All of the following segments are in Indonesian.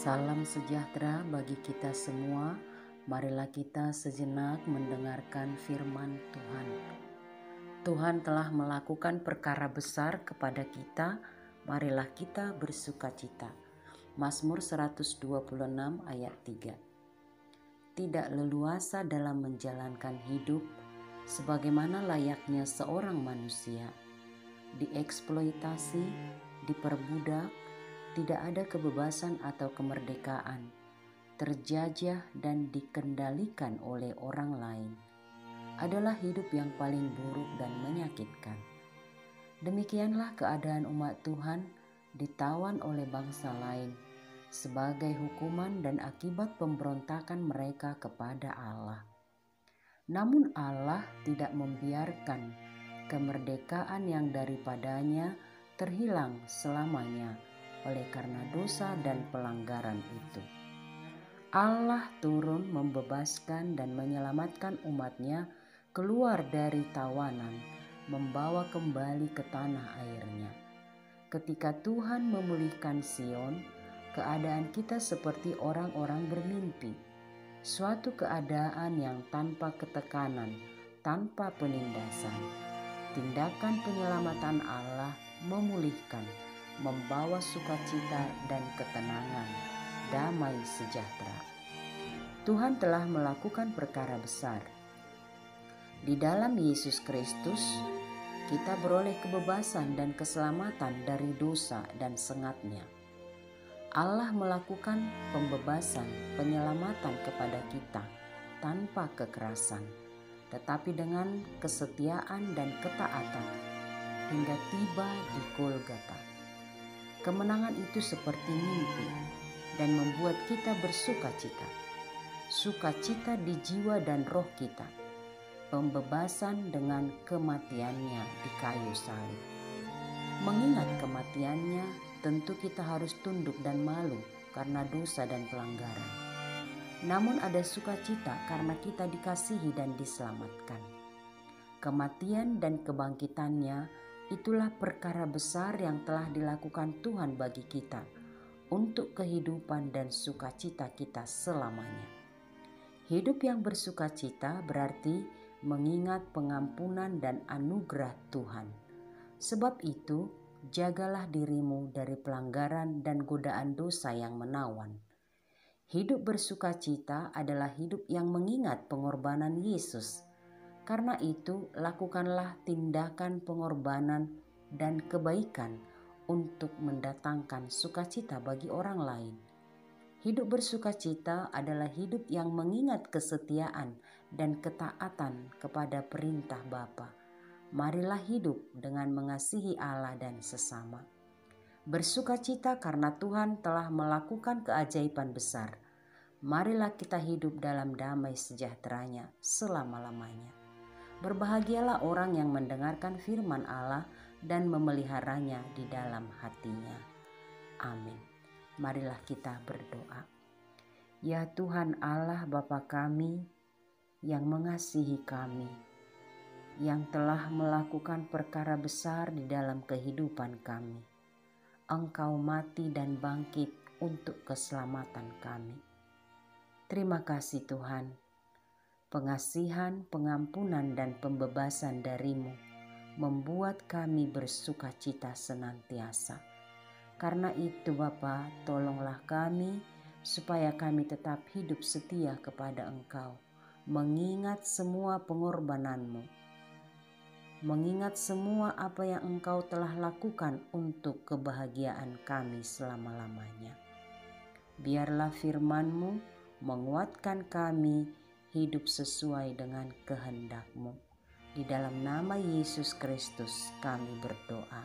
Salam sejahtera bagi kita semua. Marilah kita sejenak mendengarkan firman Tuhan. Tuhan telah melakukan perkara besar kepada kita. Marilah kita bersukacita. Mazmur 126 ayat 3. Tidak leluasa dalam menjalankan hidup sebagaimana layaknya seorang manusia. Dieksploitasi, diperbudak, tidak ada kebebasan atau kemerdekaan, terjajah dan dikendalikan oleh orang lain. Adalah hidup yang paling buruk dan menyakitkan. Demikianlah keadaan umat Tuhan ditawan oleh bangsa lain sebagai hukuman dan akibat pemberontakan mereka kepada Allah. Namun Allah tidak membiarkan kemerdekaan yang daripadanya terhilang selamanya oleh karena dosa dan pelanggaran itu. Allah turun membebaskan dan menyelamatkan umatnya keluar dari tawanan, membawa kembali ke tanah airnya. Ketika Tuhan memulihkan Sion, keadaan kita seperti orang-orang bermimpi. Suatu keadaan yang tanpa ketekanan, tanpa penindasan. Tindakan penyelamatan Allah memulihkan, membawa sukacita dan ketenangan, damai sejahtera. Tuhan telah melakukan perkara besar. Di dalam Yesus Kristus, kita beroleh kebebasan dan keselamatan dari dosa dan sengatnya. Allah melakukan pembebasan, penyelamatan kepada kita tanpa kekerasan, tetapi dengan kesetiaan dan ketaatan hingga tiba di Golgota. Kemenangan itu seperti mimpi dan membuat kita bersukacita. Sukacita di jiwa dan roh kita. Pembebasan dengan kematiannya di kayu salib. Mengingat kematiannya, tentu kita harus tunduk dan malu karena dosa dan pelanggaran. Namun ada sukacita karena kita dikasihi dan diselamatkan. Kematian dan kebangkitannya itulah perkara besar yang telah dilakukan Tuhan bagi kita untuk kehidupan dan sukacita kita selamanya. Hidup yang bersukacita berarti mengingat pengampunan dan anugerah Tuhan. Sebab itu, jagalah dirimu dari pelanggaran dan godaan dosa yang menawan. Hidup bersukacita adalah hidup yang mengingat pengorbanan Yesus. Karena itu, lakukanlah tindakan pengorbanan dan kebaikan untuk mendatangkan sukacita bagi orang lain. Hidup bersukacita adalah hidup yang mengingat kesetiaan dan ketaatan kepada perintah Bapa. Marilah hidup dengan mengasihi Allah dan sesama. Bersukacita karena Tuhan telah melakukan keajaiban besar. Marilah kita hidup dalam damai sejahteranya selama-lamanya. Berbahagialah orang yang mendengarkan firman Allah dan memeliharanya di dalam hatinya. Amin. Marilah kita berdoa. Ya Tuhan Allah Bapa kami yang mengasihi kami, yang telah melakukan perkara besar di dalam kehidupan kami. Engkau mati dan bangkit untuk keselamatan kami. Terima kasih Tuhan. Pengasihan, pengampunan, dan pembebasan dari-Mu membuat kami bersukacita senantiasa. Karena itu Bapa, tolonglah kami supaya kami tetap hidup setia kepada Engkau, mengingat semua pengorbanan-Mu, mengingat semua apa yang Engkau telah lakukan untuk kebahagiaan kami selama-lamanya. Biarlah firman-Mu menguatkan kami hidup sesuai dengan kehendak-Mu. Di dalam nama Yesus Kristus kami berdoa.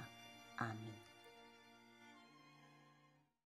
Amin.